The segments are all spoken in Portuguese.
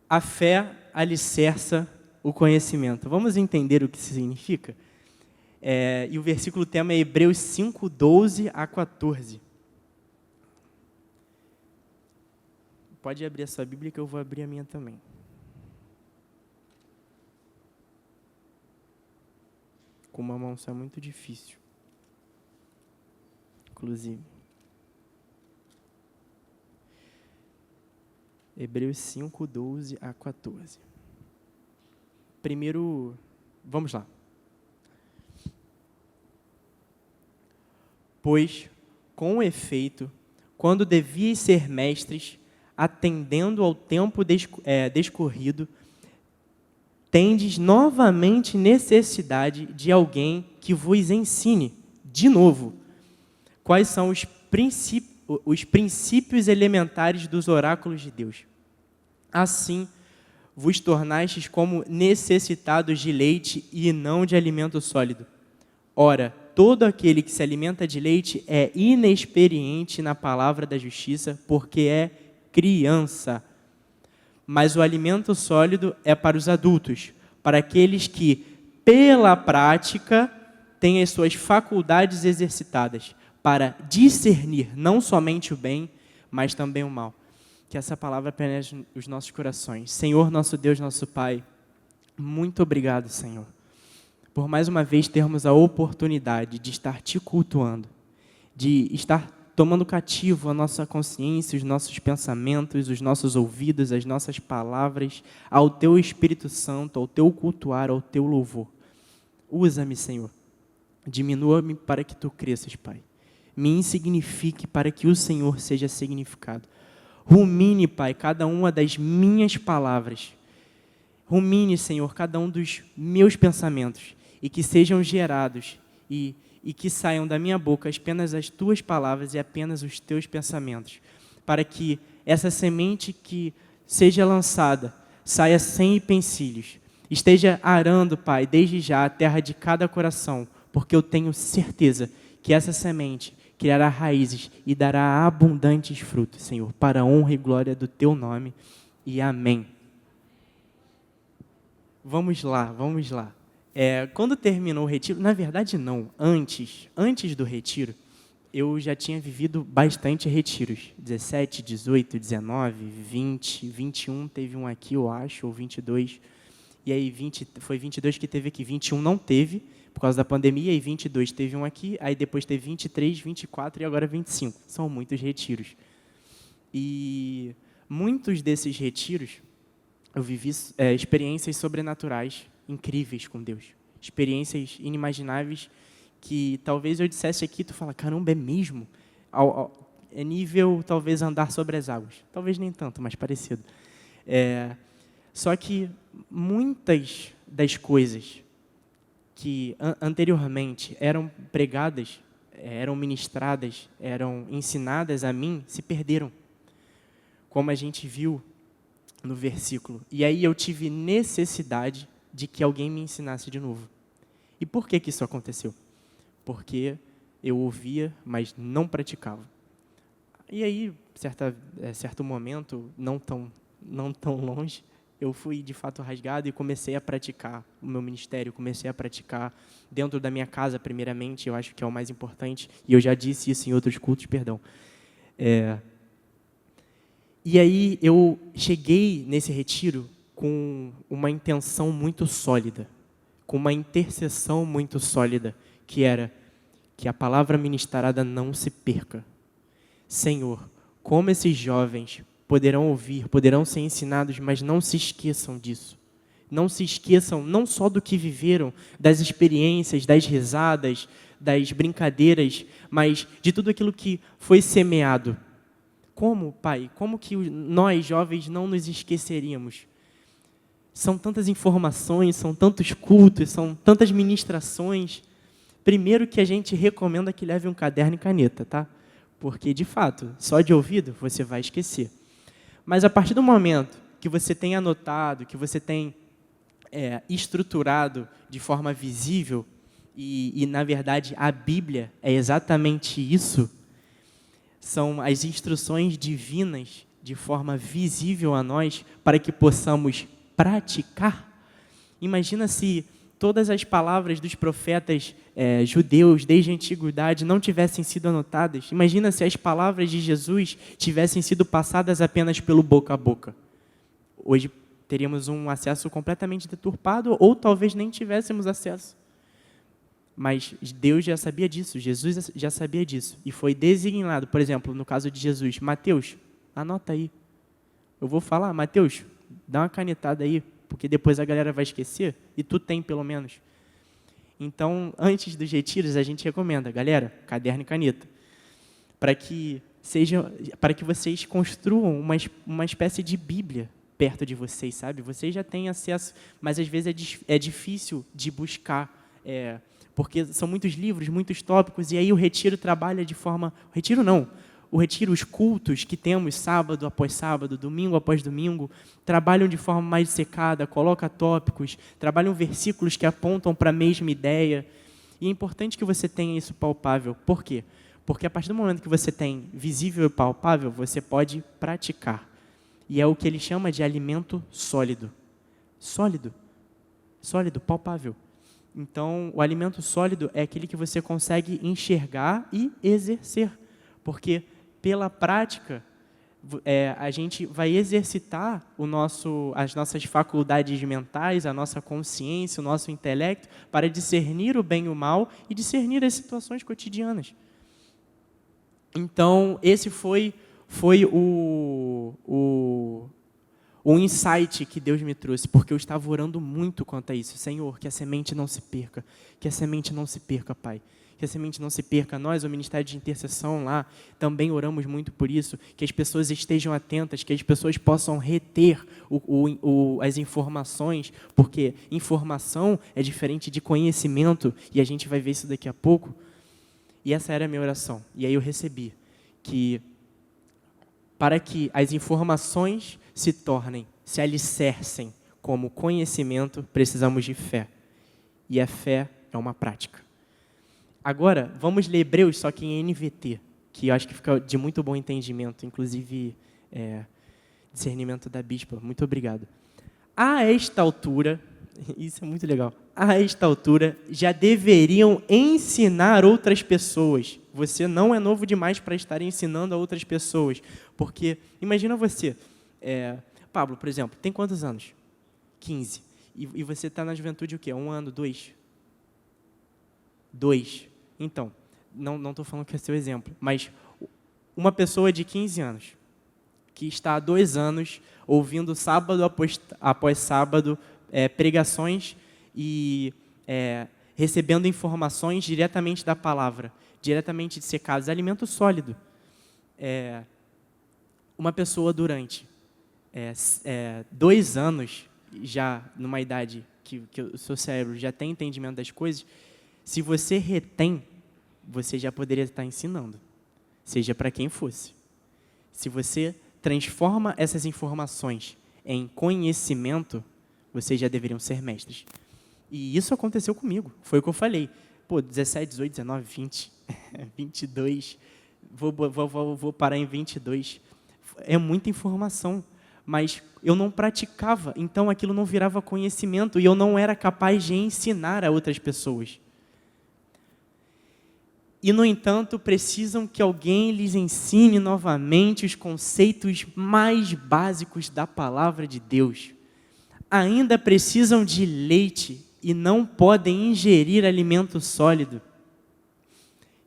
A fé alicerça o conhecimento. Vamos entender o que isso significa? E o versículo tema é Hebreus 5, 12 a 14. Pode abrir a sua Bíblia que eu vou abrir a minha também. Com uma mão só é muito difícil. Inclusive. Hebreus 5, 12 a 14. Primeiro, vamos lá. Pois, com efeito, quando devíeis ser mestres, atendendo ao tempo descorrido, tendes novamente necessidade de alguém que vos ensine, de novo, quais são os princípios elementares dos oráculos de Deus. Assim, vos tornastes como necessitados de leite e não de alimento sólido. Ora, todo aquele que se alimenta de leite é inexperiente na palavra da justiça, porque é criança. Mas o alimento sólido é para os adultos, para aqueles que, pela prática, têm as suas faculdades exercitadas, para discernir não somente o bem, mas também o mal. Que essa palavra penetre os nossos corações. Senhor, nosso Deus, nosso Pai, muito obrigado, Senhor, por mais uma vez termos a oportunidade de estar te cultuando, de estar tomando cativo a nossa consciência, os nossos pensamentos, os nossos ouvidos, as nossas palavras, ao Teu Espírito Santo, ao Teu cultuar, ao Teu louvor. Usa-me, Senhor. Diminua-me para que Tu cresças, Pai. Me insignifique para que o Senhor seja significado. Rumine, Pai, cada uma das minhas palavras. Rumine, Senhor, cada um dos meus pensamentos e que sejam gerados e que saiam da minha boca apenas as Tuas palavras e apenas os Teus pensamentos, para que essa semente que seja lançada saia sem empecilhos, esteja arando, Pai, desde já a terra de cada coração, porque eu tenho certeza que essa semente criará raízes e dará abundantes frutos, Senhor, para a honra e glória do Teu nome, e amém. Vamos lá. Quando terminou o retiro, na verdade não, antes do retiro, eu já tinha vivido bastante retiros, 17, 18, 19, 20, 21, teve um aqui, eu acho, ou 22, e aí foi 22 que teve aqui, 21 não teve, por causa da pandemia, e 22 teve um aqui, aí depois teve 23, 24 e agora 25, são muitos retiros. E muitos desses retiros, eu vivi experiências sobrenaturais, incríveis com Deus, experiências inimagináveis que talvez eu dissesse aqui, tu fala, caramba, é mesmo? É nível, talvez, andar sobre as águas. Talvez nem tanto, mas parecido. Só que muitas das coisas que anteriormente eram pregadas, eram ministradas, eram ensinadas a mim, se perderam. Como a gente viu no versículo. E aí eu tive necessidade de que alguém me ensinasse de novo. E por que isso aconteceu? Porque eu ouvia, mas não praticava. E aí, certo momento, não tão longe, eu fui de fato rasgado e comecei a praticar o meu ministério, comecei a praticar dentro da minha casa, primeiramente, eu acho que é o mais importante, e eu já disse isso em outros cultos, perdão. E aí eu cheguei nesse retiro com uma intenção muito sólida, com uma intercessão muito sólida, que era que a palavra ministrada não se perca. Senhor, como esses jovens poderão ouvir, poderão ser ensinados, mas não se esqueçam disso. Não se esqueçam não só do que viveram, das experiências, das risadas, das brincadeiras, mas de tudo aquilo que foi semeado. Como, Pai, como que nós, jovens, não nos esqueceríamos? São tantas informações, são tantos cultos, são tantas ministrações. Primeiro que a gente recomenda que leve um caderno e caneta, tá? Porque, de fato, só de ouvido você vai esquecer. Mas a partir do momento que você tem anotado, que você tem estruturado de forma visível, e na verdade a Bíblia é exatamente isso, são as instruções divinas de forma visível a nós para que possamos praticar. Imagina se todas as palavras dos profetas judeus desde a antiguidade não tivessem sido anotadas. Imagina se as palavras de Jesus tivessem sido passadas apenas pelo boca a boca. Hoje teríamos um acesso completamente deturpado ou talvez nem tivéssemos acesso. Mas Deus já sabia disso, Jesus já sabia disso. E foi designado, por exemplo, no caso de Jesus, Mateus, anota aí. Eu vou falar, Mateus, dá uma canetada aí, porque depois a galera vai esquecer, e tu tem pelo menos. Então, antes dos retiros, a gente recomenda, galera, caderno e caneta, para que vocês construam uma espécie de Bíblia perto de vocês, sabe? Vocês já têm acesso, mas às vezes é difícil de buscar, porque são muitos livros, muitos tópicos, e aí o retiro trabalha de forma... Retiro não, os cultos que temos sábado após sábado, domingo após domingo, trabalham de forma mais dissecada, coloca tópicos, trabalham versículos que apontam para a mesma ideia. E é importante que você tenha isso palpável. Por quê? Porque a partir do momento que você tem visível e palpável, você pode praticar. E é o que ele chama de alimento sólido. Sólido. Sólido, palpável. Então, o alimento sólido é aquele que você consegue enxergar e exercer. Porque, pela prática, a gente vai exercitar as nossas faculdades mentais, a nossa consciência, o nosso intelecto, para discernir o bem e o mal e discernir as situações cotidianas. Então, esse foi o insight que Deus me trouxe, porque eu estava orando muito quanto a isso. Senhor, que a semente não se perca, que a semente não se perca, Pai. Que a semente não se perca. Nós, o Ministério de Intercessão lá, também oramos muito por isso, que as pessoas estejam atentas, que as pessoas possam reter as informações, porque informação é diferente de conhecimento, e a gente vai ver isso daqui a pouco. E essa era a minha oração. E aí eu recebi que, para que as informações se alicercem como conhecimento, precisamos de fé. E a fé é uma prática. Agora, vamos ler Hebreus, só que em NVT, que eu acho que fica de muito bom entendimento, inclusive discernimento da bispa. Muito obrigado. A esta altura, isso é muito legal, a esta altura já deveriam ensinar outras pessoas. Você não é novo demais para estar ensinando a outras pessoas, porque imagina você, Pablo, por exemplo, tem quantos anos? 15. E você está na juventude o quê? 1 ano, 2? 2. Então, não estou falando que é seu exemplo, mas uma pessoa de 15 anos, que está há 2 anos ouvindo sábado após sábado pregações e recebendo informações diretamente da palavra, diretamente de secados, alimento sólido. Uma pessoa durante 2 anos, já numa idade que o seu cérebro já tem entendimento das coisas, se você retém, você já poderia estar ensinando, seja para quem fosse. Se você transforma essas informações em conhecimento, vocês já deveriam ser mestres. E isso aconteceu comigo, foi o que eu falei. 17, 18, 19, 20, 22, vou parar em 22. É muita informação, mas eu não praticava, então aquilo não virava conhecimento e eu não era capaz de ensinar a outras pessoas. E, no entanto, precisam que alguém lhes ensine novamente os conceitos mais básicos da palavra de Deus. Ainda precisam de leite e não podem ingerir alimento sólido.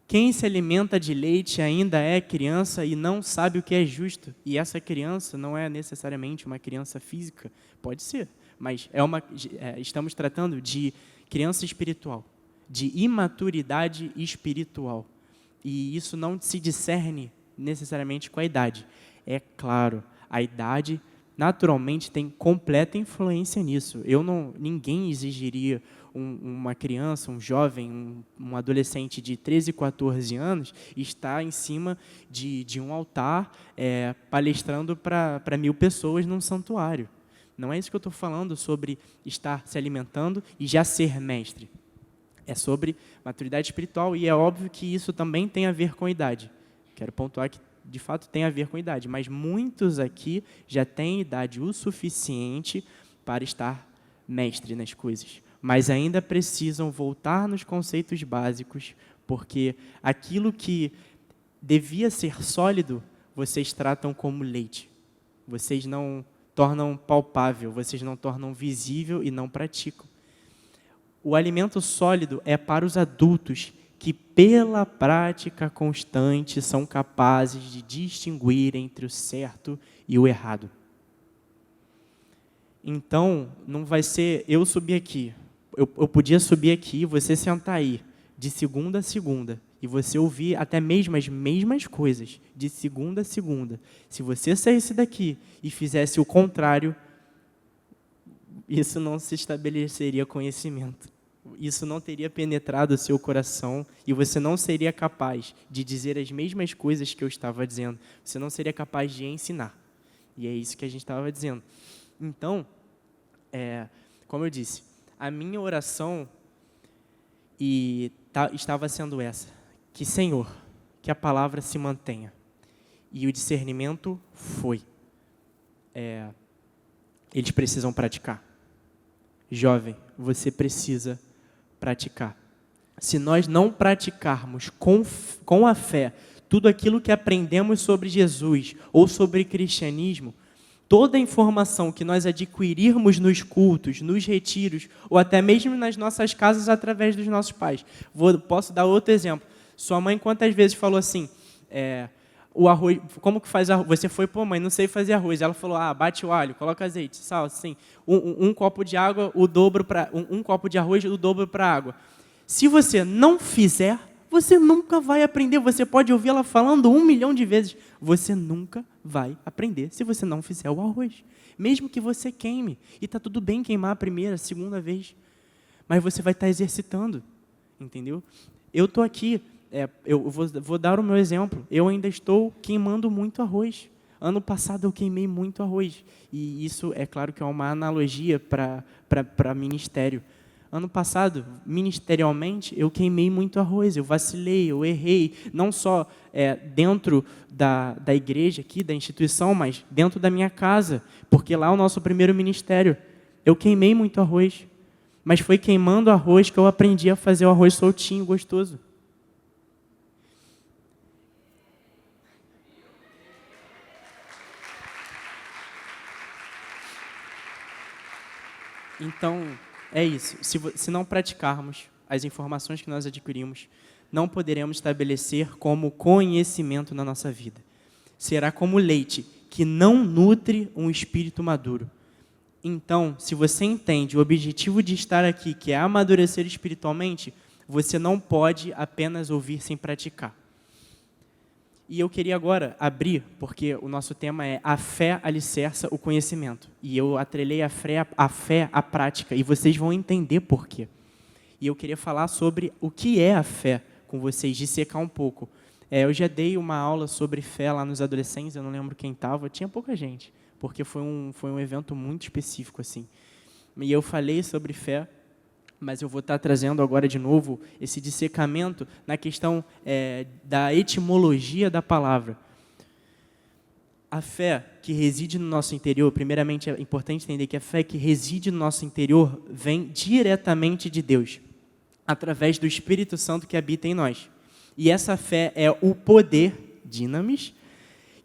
Quem se alimenta de leite ainda é criança e não sabe o que é justo. E essa criança não é necessariamente uma criança física, pode ser, mas estamos tratando de criança espiritual, de imaturidade espiritual. E isso não se discerne necessariamente com a idade. É claro, a idade naturalmente tem completa influência nisso. Ninguém exigiria uma criança, um jovem, um adolescente de 13, 14 anos estar em cima de um altar palestrando para 1000 pessoas num santuário. Não é isso que eu estou falando sobre estar se alimentando e já ser mestre. É sobre maturidade espiritual e é óbvio que isso também tem a ver com a idade. Quero pontuar que de fato tem a ver com idade, mas muitos aqui já têm idade o suficiente para estar mestre nas coisas, mas ainda precisam voltar nos conceitos básicos, porque aquilo que devia ser sólido, vocês tratam como leite. Vocês não tornam palpável, vocês não tornam visível e não praticam. O alimento sólido é para os adultos que, pela prática constante, são capazes de distinguir entre o certo e o errado. Então, não vai ser eu subir aqui. Eu podia subir aqui, você sentar aí, de segunda a segunda, e você ouvir até mesmo as mesmas coisas, de segunda a segunda. Se você saísse daqui e fizesse o contrário, isso não se estabeleceria conhecimento. Isso não teria penetrado o seu coração e você não seria capaz de dizer as mesmas coisas que eu estava dizendo. Você não seria capaz de ensinar. E é isso que a gente estava dizendo. Então, como eu disse, a minha oração estava sendo essa. Que, Senhor, que a palavra se mantenha. E o discernimento foi. Eles precisam praticar. Jovem, você precisa praticar. Se nós não praticarmos com a fé tudo aquilo que aprendemos sobre Jesus ou sobre cristianismo, toda a informação que nós adquirirmos nos cultos, nos retiros, ou até mesmo nas nossas casas através dos nossos pais. Posso dar outro exemplo. Sua mãe quantas vezes falou assim, o arroz, como que faz arroz? Você foi, pô mãe, não sei fazer arroz. Ela falou, bate o alho, coloca azeite, sal, assim, um copo de água, o dobro para um copo de arroz, o dobro para água. Se você não fizer, você nunca vai aprender. Você pode ouvir ela falando 1 milhão de vezes. Você nunca vai aprender se você não fizer o arroz. Mesmo que você queime. E está tudo bem queimar a primeira, a segunda vez. Mas você vai estar exercitando. Entendeu? Eu estou aqui, eu vou dar o meu exemplo. Eu ainda estou queimando muito arroz. Ano passado eu queimei muito arroz. E isso, é claro que é uma analogia para ministério. Ano passado, ministerialmente, eu queimei muito arroz, eu vacilei, eu errei, não só dentro da igreja aqui, da instituição, mas dentro da minha casa, porque lá é o nosso primeiro ministério. Eu queimei muito arroz, mas foi queimando arroz que eu aprendi a fazer o arroz soltinho, gostoso. Então, é isso. Se não praticarmos as informações que nós adquirimos, não poderemos estabelecer como conhecimento na nossa vida. Será como leite, que não nutre um espírito maduro. Então, se você entende o objetivo de estar aqui, que é amadurecer espiritualmente, você não pode apenas ouvir sem praticar. E eu queria agora abrir, porque o nosso tema é a fé alicerça o conhecimento. E eu atrelei a fé à prática, e vocês vão entender por quê. E eu queria falar sobre o que é a fé com vocês, dissecar um pouco. Eu já dei uma aula sobre fé lá nos adolescentes, eu não lembro quem estava, tinha pouca gente, porque foi um evento muito específico, assim. E eu falei sobre fé, mas eu vou estar trazendo agora de novo esse dissecamento na questão da etimologia da palavra. A fé que reside no nosso interior, primeiramente é importante entender que a fé que reside no nosso interior vem diretamente de Deus, através do Espírito Santo que habita em nós. E essa fé é o poder, dinamis,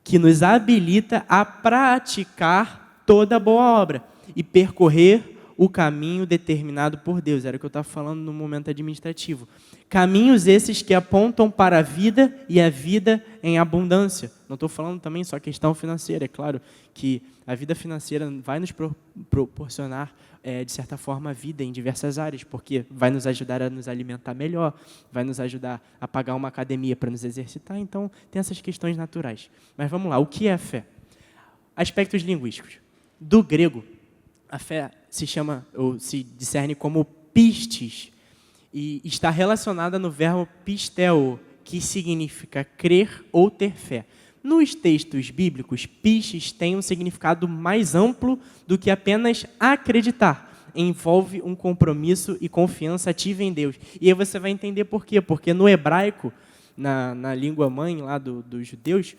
que nos habilita a praticar toda boa obra e percorrer o caminho determinado por Deus. Era o que eu estava falando no momento administrativo. Caminhos esses que apontam para a vida e a vida em abundância. Não estou falando também só questão financeira. É claro que a vida financeira vai nos proporcionar, de certa forma, a vida em diversas áreas, porque vai nos ajudar a nos alimentar melhor, vai nos ajudar a pagar uma academia para nos exercitar. Então, tem essas questões naturais. Mas vamos lá, o que é a fé? Aspectos linguísticos. Do grego, a fé se chama, ou se discerne como pistis, e está relacionada no verbo pisteo, que significa crer ou ter fé. Nos textos bíblicos, pistis tem um significado mais amplo do que apenas acreditar. Envolve um compromisso e confiança ativa em Deus. E aí você vai entender por quê. Porque no hebraico, na língua mãe lá dos judeus,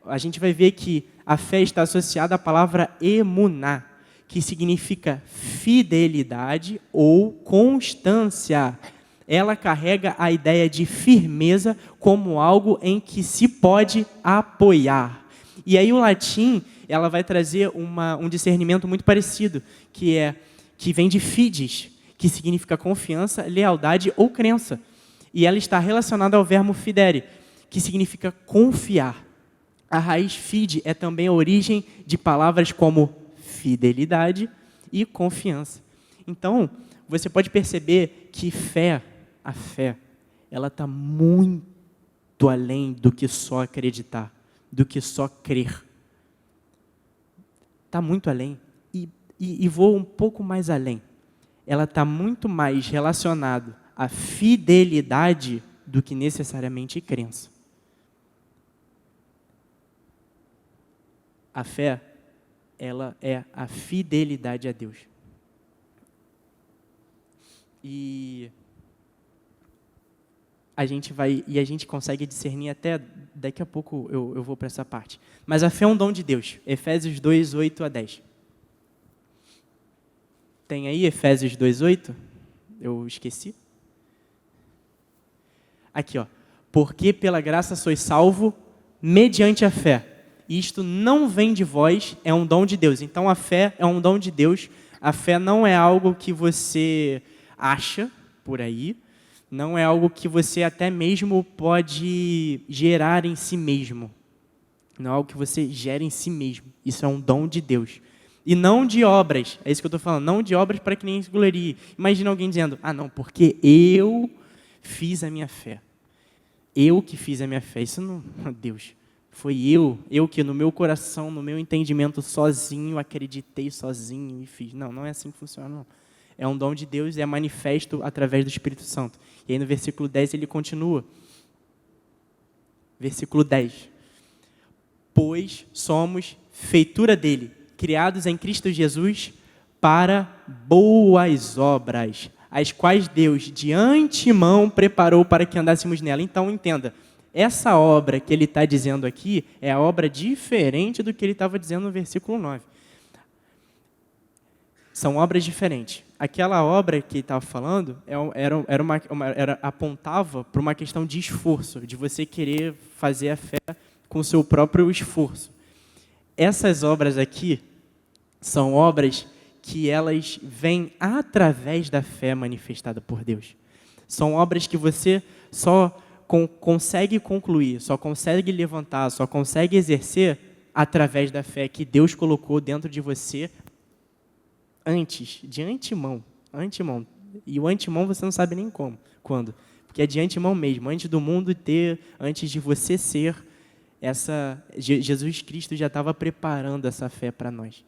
a gente vai ver que a fé está associada à palavra emuná, que significa fidelidade ou constância. Ela carrega a ideia de firmeza como algo em que se pode apoiar. E aí o latim, ela vai trazer um discernimento muito parecido, que vem de fides, que significa confiança, lealdade ou crença. E ela está relacionada ao verbo fidere, que significa confiar. A raiz fide é também a origem de palavras como fidelidade e confiança. Então, você pode perceber que a fé, ela está muito além do que só acreditar, do que só crer. Está muito além. E vou um pouco mais além. Ela está muito mais relacionada à fidelidade do que necessariamente crença. A fé, ela é a fidelidade a Deus. E a gente consegue discernir até, daqui a pouco eu vou para essa parte. Mas a fé é um dom de Deus. Efésios 2, 8 a 10. Tem aí Efésios 2, 8? Eu esqueci. Aqui, ó. Porque pela graça sois salvo mediante a fé. Isto não vem de vós, é um dom de Deus. Então a fé é um dom de Deus. A fé não é algo que você acha por aí. Não é algo que você até mesmo pode gerar em si mesmo. Não é algo que você gera em si mesmo. Isso é um dom de Deus. E não de obras. É isso que eu estou falando. Não de obras para que nem se glorie. Imagina alguém dizendo, não, porque eu fiz a minha fé. Eu que fiz a minha fé. Isso não, Deus. Foi eu que no meu coração, no meu entendimento sozinho, acreditei sozinho e fiz. Não é assim que funciona, não. É um dom de Deus e é manifesto através do Espírito Santo. E aí no versículo 10 ele continua. Versículo 10. Pois somos feitura dele, criados em Cristo Jesus para boas obras, as quais Deus de antemão preparou para que andássemos nela. Então entenda, essa obra que ele está dizendo aqui é a obra diferente do que ele estava dizendo no versículo 9. São obras diferentes. Aquela obra que ele estava falando apontava para uma questão de esforço, de você querer fazer a fé com o seu próprio esforço. Essas obras aqui são obras que elas vêm através da fé manifestada por Deus. São obras que você só consegue concluir, só consegue levantar, só consegue exercer através da fé que Deus colocou dentro de você antes, de antemão. E o antemão você não sabe nem quando. Porque é de antemão mesmo, antes do mundo ter, antes de você ser, Jesus Cristo já estava preparando essa fé para nós.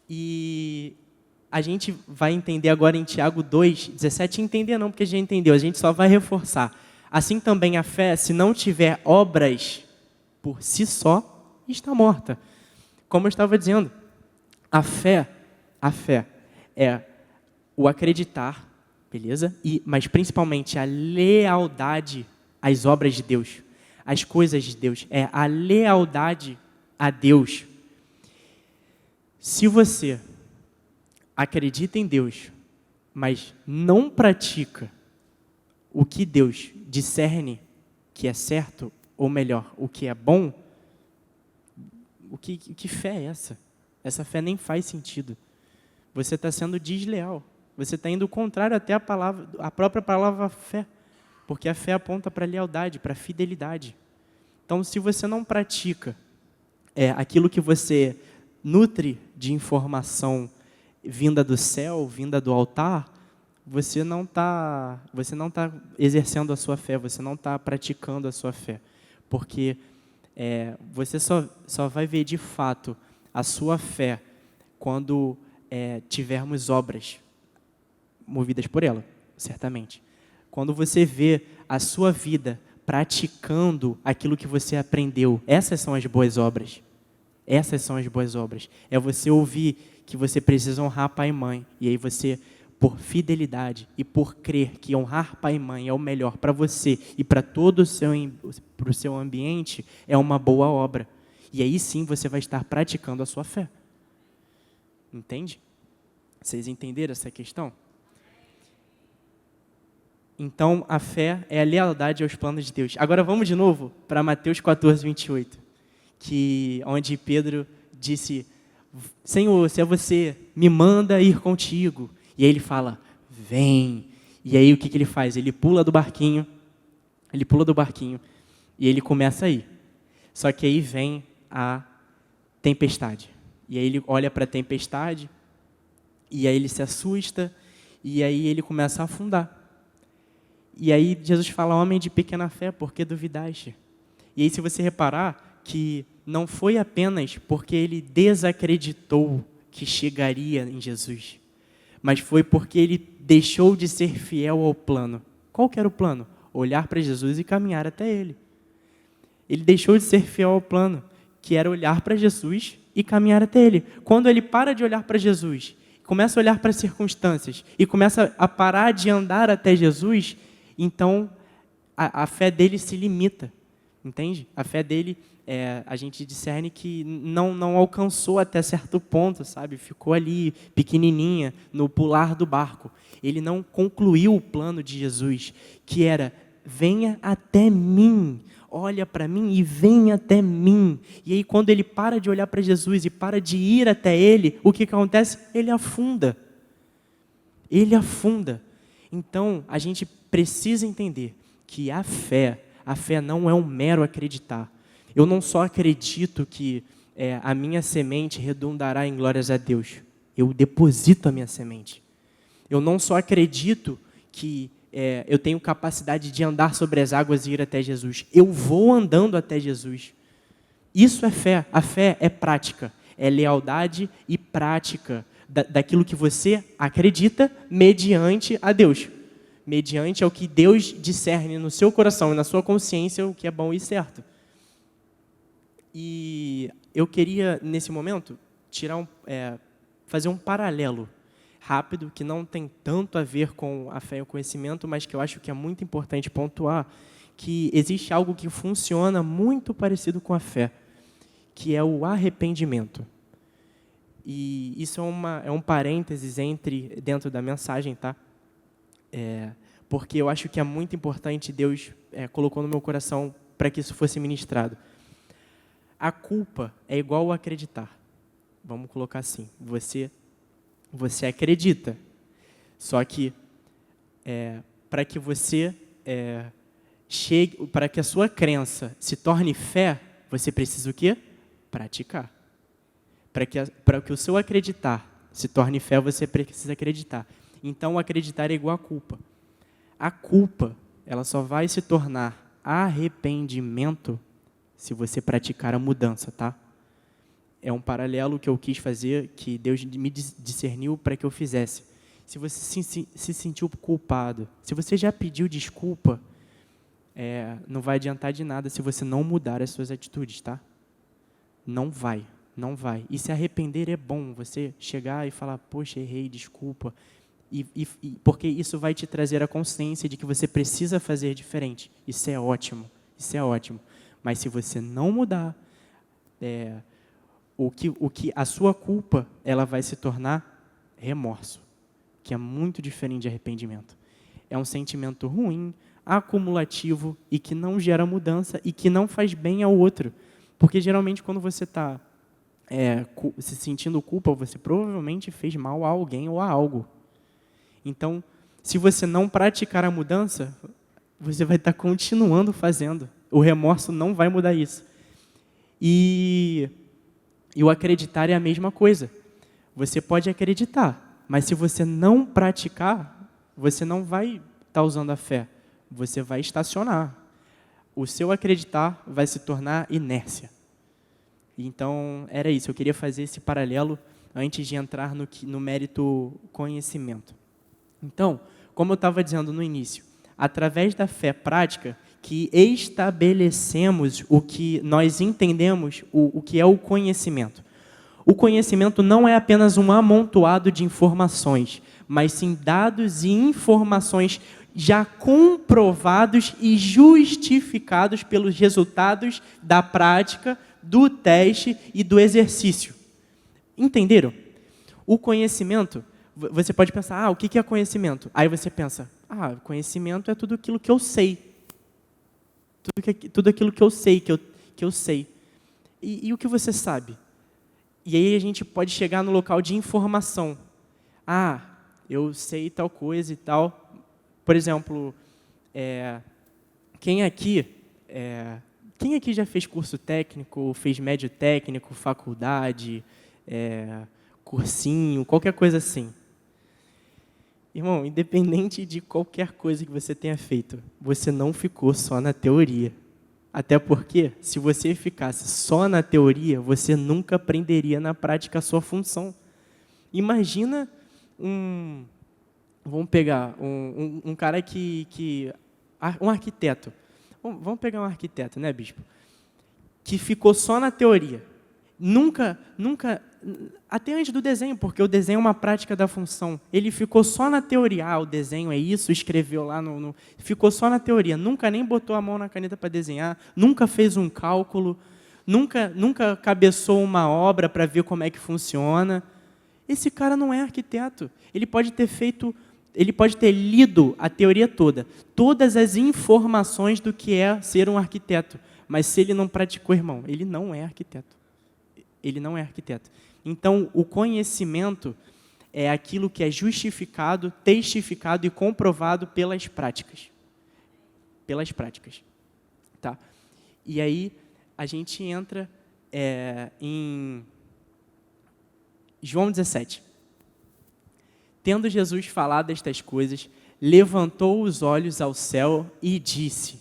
E a gente vai entender agora em Tiago 2, 17, entender não, porque a gente entendeu, a gente só vai reforçar. Assim também a fé, se não tiver obras por si só, está morta. Como eu estava dizendo, a fé é o acreditar, beleza? Mas principalmente a lealdade às obras de Deus, às coisas de Deus, é a lealdade a Deus. Se você acredita em Deus, mas não pratica o que Deus discerne que é certo, ou melhor, o que é bom, que fé é essa? Essa fé nem faz sentido. Você está sendo desleal. Você está indo contrário até a própria palavra fé. Porque a fé aponta para a lealdade, para a fidelidade. Então, se você não pratica aquilo que você nutre de informação vinda do céu, vinda do altar, você não tá exercendo a sua fé, você não está praticando a sua fé. Porque você só vai ver de fato a sua fé quando tivermos obras movidas por ela, certamente. Quando você vê a sua vida praticando aquilo que você aprendeu, essas são as boas obras. Essas são as boas obras. É você ouvir que você precisa honrar pai e mãe, e aí você por fidelidade e por crer que honrar pai e mãe é o melhor para você e para todo o seu ambiente, é uma boa obra. E aí sim você vai estar praticando a sua fé. Entende? Vocês entenderam essa questão? Então, a fé é a lealdade aos planos de Deus. Agora vamos de novo para Mateus 14, 28, onde Pedro disse: Senhor, se é você, me manda ir contigo. E aí ele fala: vem. E aí o que ele faz? Ele pula do barquinho e ele começa a ir. Só que aí vem a tempestade. E aí ele olha para a tempestade, e aí ele se assusta, e aí ele começa a afundar. E aí Jesus fala: homem de pequena fé, por que duvidaste? E aí se você reparar que não foi apenas porque ele desacreditou que chegaria em Jesus, mas foi porque ele deixou de ser fiel ao plano. Qual que era o plano? Olhar para Jesus e caminhar até ele. Ele deixou de ser fiel ao plano, que era olhar para Jesus e caminhar até ele. Quando ele para de olhar para Jesus, começa a olhar para as circunstâncias e começa a parar de andar até Jesus, então a fé dele se limita, entende? A fé dele, a gente discerne que não alcançou até certo ponto, sabe? Ficou ali pequenininha no pular do barco. Ele não concluiu o plano de Jesus, que era: venha até mim, olha para mim e vem até mim. E aí quando ele para de olhar para Jesus e para de ir até ele, o que acontece? Ele afunda. Ele afunda. Então, a gente precisa entender que a fé não é um mero acreditar. Eu não só acredito que a minha semente redundará em glórias a Deus. Eu deposito a minha semente. Eu não só acredito que eu tenho capacidade de andar sobre as águas e ir até Jesus. Eu vou andando até Jesus. Isso é fé. A fé é prática. É lealdade e prática daquilo que você acredita mediante a Deus. Mediante ao que Deus discerne no seu coração e na sua consciência o que é bom e certo. E eu queria, nesse momento, fazer um paralelo rápido, que não tem tanto a ver com a fé e o conhecimento, mas que eu acho que é muito importante pontuar, que existe algo que funciona muito parecido com a fé, que é o arrependimento. E isso é um parênteses dentro da mensagem, tá? Porque eu acho que é muito importante, Deus colocou no meu coração para que isso fosse ministrado. A culpa é igual a acreditar. Vamos colocar assim: você acredita, só que para que você para que a sua crença se torne fé, você precisa o quê? Praticar. Para que o seu acreditar se torne fé, você precisa acreditar. Então, acreditar é igual a culpa. A culpa, ela só vai se tornar arrependimento se você praticar a mudança, tá? É um paralelo que eu quis fazer, que Deus me discerniu para que eu fizesse. Se você se sentiu culpado, se você já pediu desculpa, não vai adiantar de nada se você não mudar as suas atitudes, tá? Não vai. E se arrepender é bom, você chegar e falar: poxa, errei, desculpa. Porque isso vai te trazer a consciência de que você precisa fazer diferente. Isso é ótimo. Mas se você não mudar, a sua culpa, ela vai se tornar remorso, que é muito diferente de arrependimento. É um sentimento ruim, acumulativo e que não gera mudança e que não faz bem ao outro. Porque geralmente quando você está se sentindo culpa, você provavelmente fez mal a alguém ou a algo. Então, se você não praticar a mudança, você vai estar continuando fazendo. O remorso não vai mudar isso. E o acreditar é a mesma coisa. Você pode acreditar, mas se você não praticar, você não vai estar usando a fé. Você vai estacionar. O seu acreditar vai se tornar inércia. Então, era isso. Eu queria fazer esse paralelo antes de entrar no mérito conhecimento. Então, como eu estava dizendo no início, através da fé prática, que estabelecemos o que nós entendemos, o que é o conhecimento. O conhecimento não é apenas um amontoado de informações, mas sim dados e informações já comprovados e justificados pelos resultados da prática, do teste e do exercício. Entenderam? O conhecimento, você pode pensar, o que é conhecimento? Aí você pensa, conhecimento é tudo aquilo que eu sei. Tudo aquilo que eu sei, que eu sei. E o que você sabe? E aí a gente pode chegar no local de informação. Eu sei tal coisa e tal. Por exemplo, quem aqui já fez curso técnico, fez médio técnico, faculdade, cursinho, qualquer coisa assim? Irmão, independente de qualquer coisa que você tenha feito, você não ficou só na teoria. Até porque, se você ficasse só na teoria, você nunca aprenderia na prática a sua função. Imagina vamos pegar um cara um arquiteto. Vamos pegar um arquiteto, né, bispo? Que ficou só na teoria. Nunca, até antes do desenho, porque o desenho é uma prática da função. Ele ficou só na teoria. O desenho é isso, escreveu lá ficou só na teoria. Nunca nem botou a mão na caneta para desenhar, nunca fez um cálculo, nunca cabeçou uma obra para ver como é que funciona. Esse cara não é arquiteto. Ele pode ter lido a teoria toda, todas as informações do que é ser um arquiteto. Mas se ele não praticou, irmão, ele não é arquiteto. Ele não é arquiteto. Então, o conhecimento é aquilo que é justificado, testificado e comprovado pelas práticas. Pelas práticas. Tá? E aí, a gente entra em João 17. Tendo Jesus falado estas coisas, levantou os olhos ao céu e disse: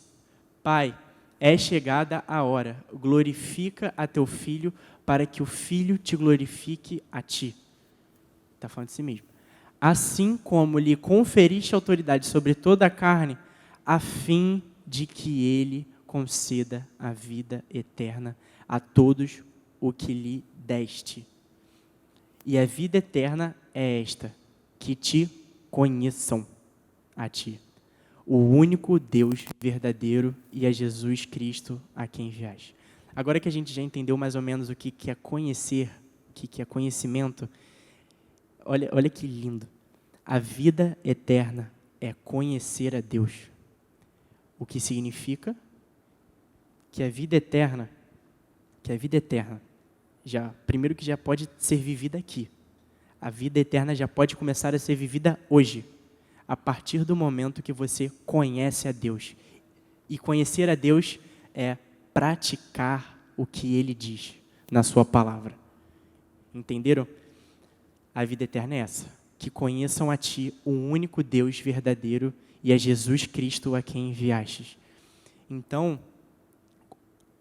Pai, é chegada a hora, glorifica a teu Filho, para que o Filho te glorifique a ti. Está falando de si mesmo. Assim como lhe conferiste autoridade sobre toda a carne, a fim de que ele conceda a vida eterna a todos o que lhe deste. E a vida eterna é esta, que te conheçam a ti, o único Deus verdadeiro, e a Jesus Cristo a quem enviaste. Agora que a gente já entendeu mais ou menos o que é conhecer, o que é conhecimento, olha que lindo. A vida eterna é conhecer a Deus. O que significa que a vida eterna, primeiro que já pode ser vivida aqui. A vida eterna já pode começar a ser vivida hoje, a partir do momento que você conhece a Deus. E conhecer a Deus é praticar o que Ele diz na sua palavra. Entenderam? A vida eterna é essa, que conheçam a Ti, o único Deus verdadeiro, e a Jesus Cristo a quem enviastes. Então,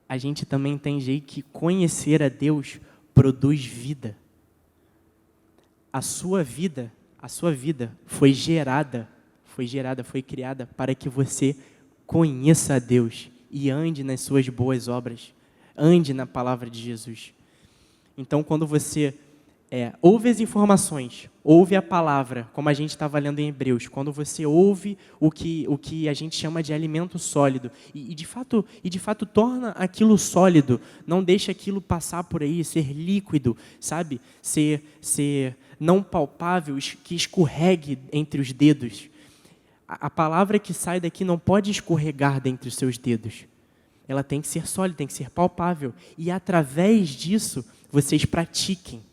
a gente também entende aí que conhecer a Deus produz vida. A sua vida foi criada para que você conheça a Deus e ande nas suas boas obras, ande na palavra de Jesus. Então, quando você ouve as informações, ouve a palavra, como a gente estava lendo em Hebreus, quando você ouve o que a gente chama de alimento sólido, e de fato torna aquilo sólido, não deixa aquilo passar por aí, ser líquido, sabe? Ser não palpável, que escorregue entre os dedos. A palavra que sai daqui não pode escorregar dentre os seus dedos. Ela tem que ser sólida, tem que ser palpável. E através disso, vocês pratiquem,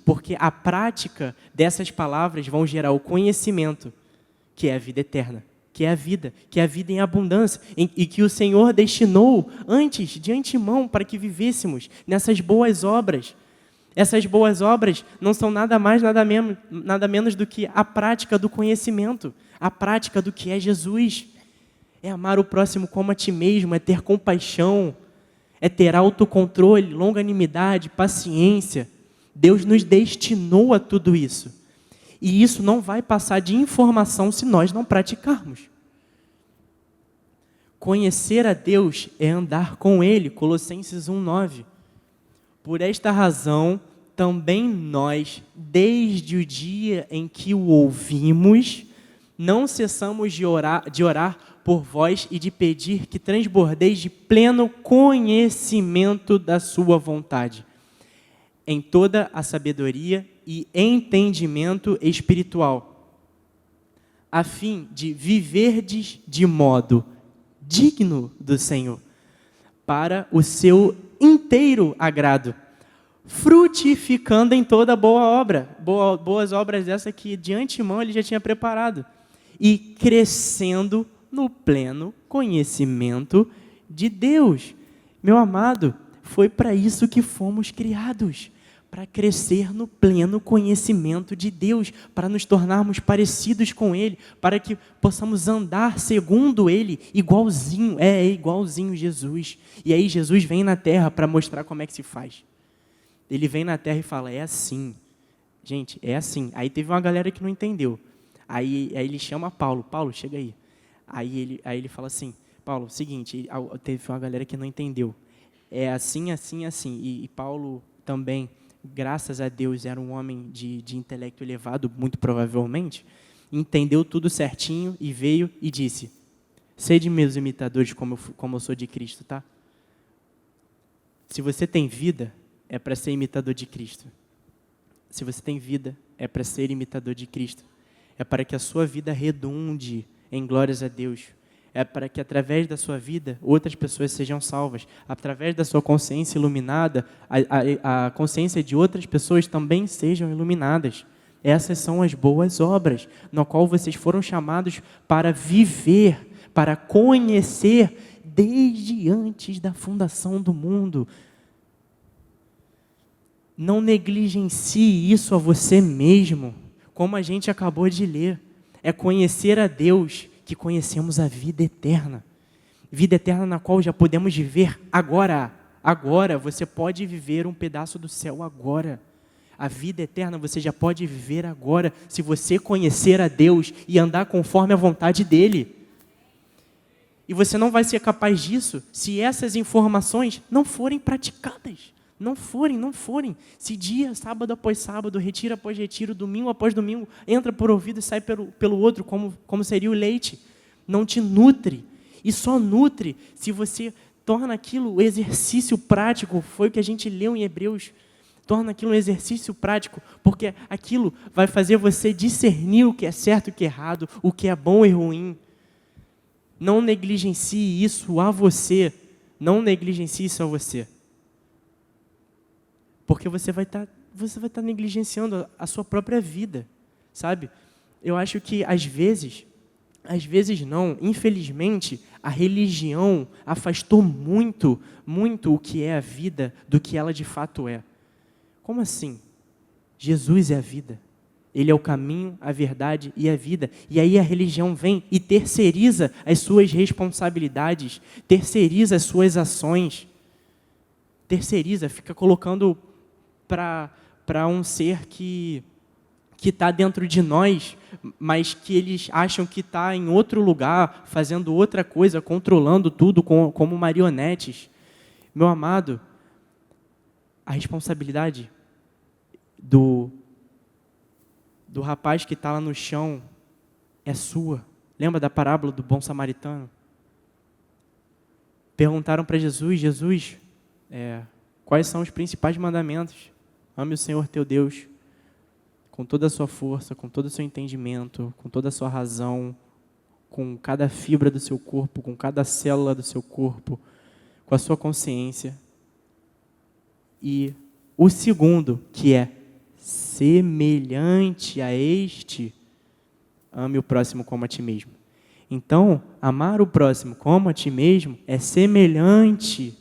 porque a prática dessas palavras vão gerar o conhecimento, que é a vida eterna, que é a vida em abundância, e que o Senhor destinou antes, de antemão, para que vivêssemos nessas boas obras. Essas boas obras não são nada mais, nada menos do que a prática do conhecimento, a prática do que é Jesus. É amar o próximo como a ti mesmo, é ter compaixão, é ter autocontrole, longanimidade, paciência. Deus nos destinou a tudo isso. E isso não vai passar de informação se nós não praticarmos. Conhecer a Deus é andar com Ele, Colossenses 1:9. Por esta razão, também nós, desde o dia em que o ouvimos, não cessamos de orar por vós e de pedir que transbordeis de pleno conhecimento da sua vontade, em toda a sabedoria e entendimento espiritual, a fim de viverdes de modo digno do Senhor, para o seu inteiro agrado, frutificando em toda boa obra, boas obras essa que de antemão ele já tinha preparado, e crescendo no pleno conhecimento de Deus. Meu amado, foi para isso que fomos criados, para crescer no pleno conhecimento de Deus, para nos tornarmos parecidos com Ele, para que possamos andar segundo Ele, igualzinho Jesus. E aí Jesus vem na terra para mostrar como é que se faz. Ele vem na terra e fala, é assim. Gente, é assim. Aí teve uma galera que não entendeu. Aí ele chama Paulo, chega aí. Aí ele fala assim, Paulo, seguinte, teve uma galera que não entendeu. É assim, assim, assim. E Paulo também, graças a Deus, era um homem de intelecto elevado, muito provavelmente, entendeu tudo certinho e veio e disse, sede meus imitadores como eu sou de Cristo, tá? Se você tem vida, é para ser imitador de Cristo. Se você tem vida, é para ser imitador de Cristo. É para que a sua vida redunde em glórias a Deus. É para que através da sua vida, outras pessoas sejam salvas. Através da sua consciência iluminada, a consciência de outras pessoas também sejam iluminadas. Essas são as boas obras, no qual vocês foram chamados para viver, para conhecer desde antes da fundação do mundo. Não negligencie isso a você mesmo, como a gente acabou de ler. É conhecer a Deus que conhecemos a vida eterna. Vida eterna na qual já podemos viver agora. Agora, você pode viver um pedaço do céu agora. A vida eterna você já pode viver agora, se você conhecer a Deus e andar conforme a vontade dEle. E você não vai ser capaz disso se essas informações não forem praticadas. Não forem. Se dia, sábado após sábado, retiro após retiro, domingo após domingo, entra por ouvido e sai pelo outro, como seria o leite. Não te nutre. E só nutre se você torna aquilo exercício prático. Foi o que a gente leu em Hebreus. Torna aquilo um exercício prático, porque aquilo vai fazer você discernir o que é certo e o que é errado, o que é bom e ruim. Não negligencie isso a você. Não negligencie isso a você. Porque você vai estar negligenciando a sua própria vida, sabe? Eu acho que às vezes não, infelizmente, a religião afastou muito o que é a vida do que ela de fato é. Como assim? Jesus é a vida. Ele é o caminho, a verdade e a vida. E aí a religião vem e terceiriza as suas responsabilidades, terceiriza as suas ações, fica colocando para um ser que está dentro de nós, mas que eles acham que está em outro lugar, fazendo outra coisa, controlando tudo como marionetes. Meu amado, a responsabilidade do rapaz que está lá no chão é sua. Lembra da parábola do bom samaritano? Perguntaram para Jesus, quais são os principais mandamentos? Ame o Senhor teu Deus com toda a sua força, com todo o seu entendimento, com toda a sua razão, com cada fibra do seu corpo, com cada célula do seu corpo, com a sua consciência. E o segundo, que é semelhante a este, ame o próximo como a ti mesmo. Então, amar o próximo como a ti mesmo é semelhante